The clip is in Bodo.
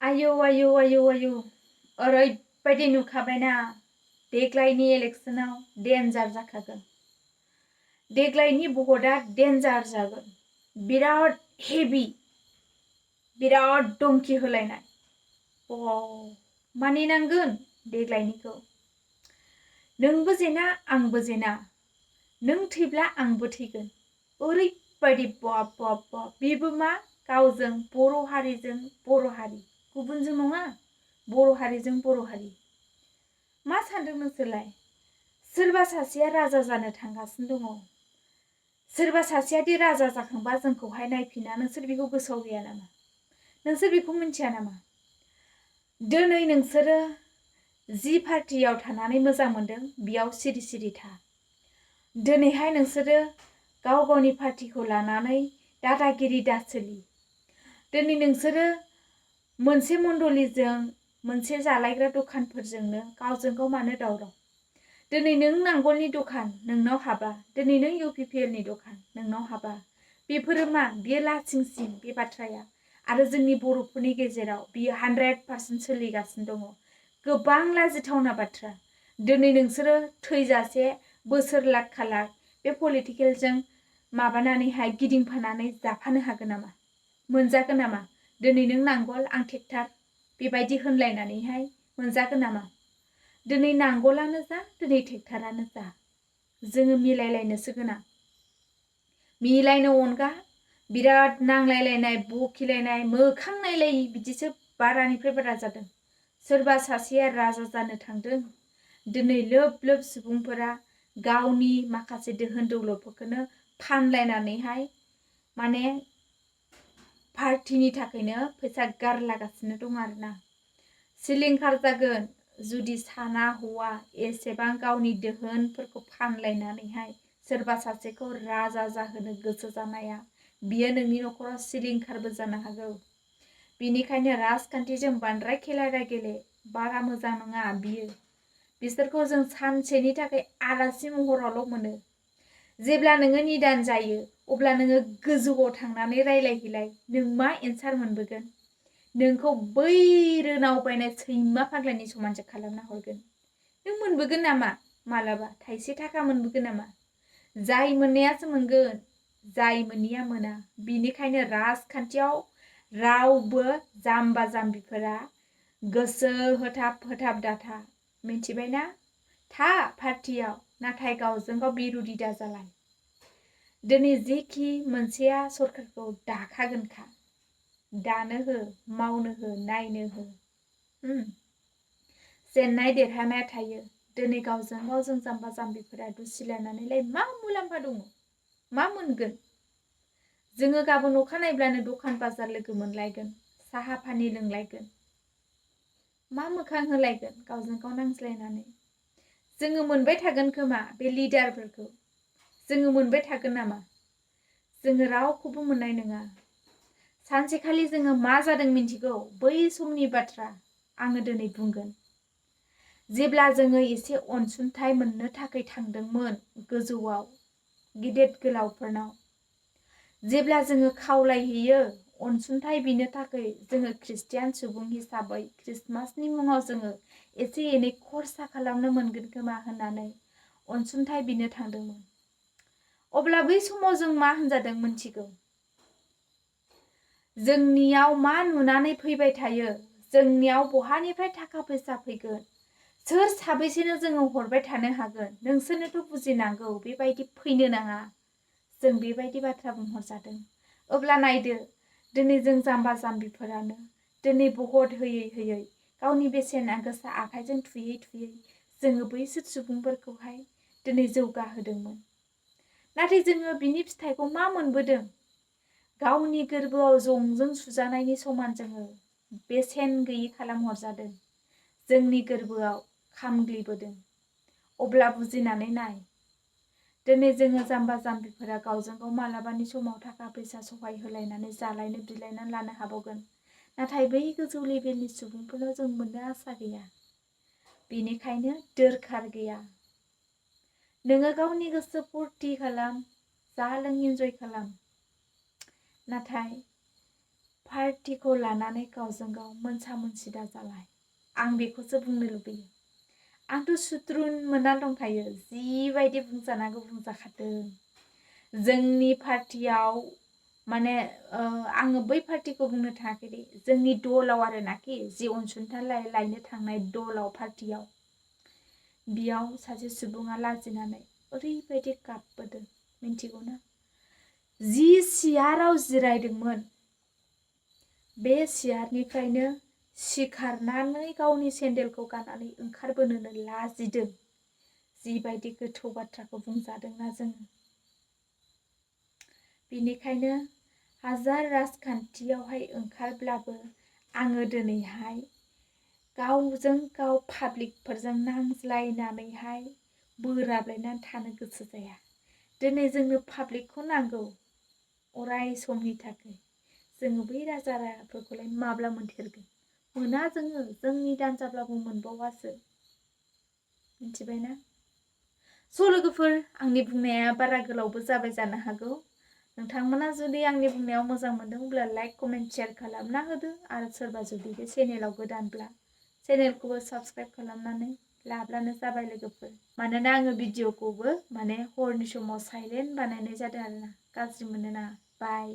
आयौ आयौ आयौ आयौ ओरैबायदि नुखाबायना देग्लायनि इलेक्शनाव डेन्जार जाखागोन। देग्लायनि भटआ डेन्जार जागोन। बिराद हेभि, बिराद दमखि होलायनाय। मानिनांगोन देग्लायनिखौ। नोंबो जेना आंबो जेना, नों थैब्ला आंबो थैगोन। ओरैबायदि बाब बाब बाब, बेबो मा गावजों बर' हारिजों बर' हारि, गुबुनजों नङा, बर' हारिजों बर' हारि। मा सानदों नोंसोरलाय? सोरबा सासेया राजा जानो थांगासिनो दङ। सोरबा सासेयादि राजा जाखांबा जोंखौहाय नायफिना, नोंसोर बेखौ गोसोआव गैया नामा? नोंसोर बेखौ मिन्थिया नामा? दिनै नोंसोरो जि पार्टियाव थानानै मोजां मोनदों बेयाव सिरि सिरि था। दिनैहाय नोंसोरो गाव गावनि पार्टिखौ लानानै दादागिरि दासोलि। दिनै नोंसोरो मोनसे मण्डलिजों मोनसे जालायग्रा दखानफोरजोंनो गावजों गाव मानो दावराव? दिनै नों नांगोलनि दखान नोंनाव हाबा, दिनै नों UPPLनि दखान नोंनाव हाबा, बेफोरो मा? बियो लासिंसिं बे बाथ्राया। आरो जोंनि बर'फोरनि गेजेराव बियो 100% सोलिगासिनो दङ। गोबां लाजिथावना बाथ्रा। दिनै नोंसोरो थैजासे बोसोर लाख खालाक बे पलिटिकेलजों माबानानैहाय गिदिंफानानै जाफानो हागोन नामा? मोनजागोन नामा? दिनै नों नांगोल आं ट्रेक्टर बेबायदि होनलायनानैहाय मोनजागोन नामा? दिनै नांगोलानो जा, दिनै ट्रेक्टरानो जा, जोङो मिलायलायनोसो गोनां। मिलायनो अनगा बिराद नांलायलायनाय, बखिलायनाय, मोखां नायलायि बिदिसो बारानिफ्राय बारा जादों। सोरबा सासेया राजा जानो थांदों। दिनै लोब लोब सुबुंफोरा गावनि माखासे दोहोन दौलतफोरखौनो फानलायनानैहाय माने पार्टिनि थाखायनो फैसा गारलागासिनो दं आरोना। सिलिंखार जागोन जुदि साना हौवा एसेबां गावनि दोहोनफोरखौ फानलायनानैहाय सोरबा सासेखौ राजा जाहोनो गोसो जानाया, बियो नोंनि न'खराव सिलिंखारबो जानो हागौ। बेनिखायनो राजखान्थिजों बांद्राय खेला गेले, बारा मोजां नङा बियो। बिसोरखौ जों सानसेनि थाखाय आलासि महरावल' मोनो। जेब्ला नोङो निदान जायो अब्ला नोङो गोजौआव थांनानै रायलायहैलाय, नों मा एन्सार मोनबोगोन? नोंखौ बै रोनाव बायनाय सैमा फाग्लानि समानसो खालामना हरगोन। नों मोनबोगोन नामा? मालाबा थाइसे थाखा मोनबोगोन नामा? जाय मोननायासो मोनगोन, जाय मोनैया मोना। बिनिखायनो राजखान्थियाव रावबो जाम्बा जाम्बिफोरा गोसो होथाब होथाब दाथा। मिथिबायना? था पार्टियाव, नाथाय गावजों गाव बिरुदि दाजालाय। दिनै जेखि मोनसेया सरकारखौ दाखागोनखा। दानो हो, मावनो हो, नायनो हो। जेननाय देरहानाया थायो। दिनै गावजों गाव जों जाम्बा जाम्बिफोरा दुसिलायनानैलाय मा मुलाम्फा दङ? मा मोनगोन? जोङो गाबोन अखा नायब्लानो दखान बाजार लोगो मोनलायगोन, साहा पानि लोंलायगोन। मा मोखां होलायगोन गावजों गाव नांज्लायनानै? जोङो मोनबाय थागोन खोमा बे लिडारफोरखौ? जोङो मोनबाय थागोन नामा? जोङो रावखौबो मोननाय नङा। सानसेखालि जोङो मा जादों मिन्थिगौ? बै समनि बाथ्रा आङो दिनै बुंगोन। जेब्ला जोङो एसे अनसुंथाइ मोननो थाखाय थांदोंमोन गोजौआव गिदिर गोलावफोरनाव, जेब्ला जोङो खावलायहैयो अनसुंथाइ बिनो थाखाय, जोङो ख्रिस्टियान सुबुं हिसाबै ख्रिस्टमासनि मुङाव जोङो एसे एनै खरसा खालामनो मोनगोन खोमा होननानै अनसुंथाइ बिनो थांदोंमोन। अब्ला बै समाव जों मा होनजादों मिन्थिगौ? जोंनियाव मा नुनानै फैबाय थायो? जोंनियाव बहानिफ्राय थाखा फैसा फैगोन? सोर साबैसेनो जोङो हरबाय थानो हागोन? नोंसोरनोथ' बुजिनांगौ बेबायदि फैनो नाङा। जों बेबायदि बाथ्रा बुंहरजादों। अब्ला नायदो, दिनै जों जाम्बा जाम्बिफोरानो दिनै भट होयै होयै गावनि बेसेन गोसा आखाइजों थुयै थुयै जोङो बैसोर सुबुंफोरखौहाय दिनै जौगाहोदोंमोन। नाथाय जोङो बिनि फिथाइखौ मा मोनबोदों? गावनि गोरबोआव जंजों सुजानायनि समान जोङो बेसेन गैयि खालामहरजादों। जोंनि गोरबोआव खामग्लिबोदों। अब्ला बुजिनानै नाय, दिनै जोङो जाम्बा जाम्बिफोरा गावजों गाव मालाबानि समाव थाखा फैसा सहाय होलायनानै जालायनो बिलायनानै लानो हाबावगोन। नाथाय बै गोजौ लेभेलनि सुबुंफोरनाव जों मोननो आसा गैया। बेनिखायनो दोरखार गैया। नोङो गावनि गोसो फुरथि खालाम, जा लों इन्जय खालाम। नाथाय पार्टीखौ लानानै गावजों गाव मोनसा मोनसि दाजालाय। आं बेखौसो बुंनो लुबैयो। आंथ' सुद्रुन मोनना दंखायो, जिबायदि बुंजानांगौ बुंजाखादों। जोंनि पार्टियाव माने आङो बै पार्टिखौ बुंनो थाङाखै दे, जोंनि दलाव आरोनाखि जि अनसुंथाइ लायनो थांनाय दलाव पार्टियाव बेयाव सासे सुबुङा लाजिनानै ओरैबायदि गाबबोदों मिन्थिगौना? जि सियाराव जिरायदोंमोन बे सियारनिफ्रायनो सिखारनानै गावनि सेन्देलखौ गाननानै ओंखारबोनोनो लाजिदों। जिबायदि गोथौ बाथ्राखौ बुंजादोंना जोङो। बेनिखायनो हाजार राजखान्थियावहाय ओंखारब्लाबो आङो दिनैहाय गावजों गाव पाब्लिकफोरजों नांज्लायनानैहाय बोराबलायनानै थानो गोसो जाया। दिनै जोंनो पाब्लिकखौ नांगौ अराय समनि थाखाय। जोङो बै राजा राजाफोरखौलाय माब्ला मोनथेरगोन? मोना जोङो, जोंनि दानजाब्लाबो मोनबावासो। मिथिबायना? स' लोगोफोर, आंनि बुंनाया बारा गोलावबो जाबाय जानो हागौ। नोंथांमोना जुदि आंनि बुंनायाव मोजां मोनदोंब्ला लाइक कमेन्ट शेयार खालामना होदो, आरो सोरबा जुदि बे चेनेलाव गोदानब्ला चेनेलखौबो साबस्क्राइब खालामनानै लाब्लानो जाबाय लोगोफोर। मानोना आङो भिडिअखौबो माने हरनि समाव साइलेन्ट बानायनाय जादों आरोना, गाज्रि मोननो नाङा। बाय।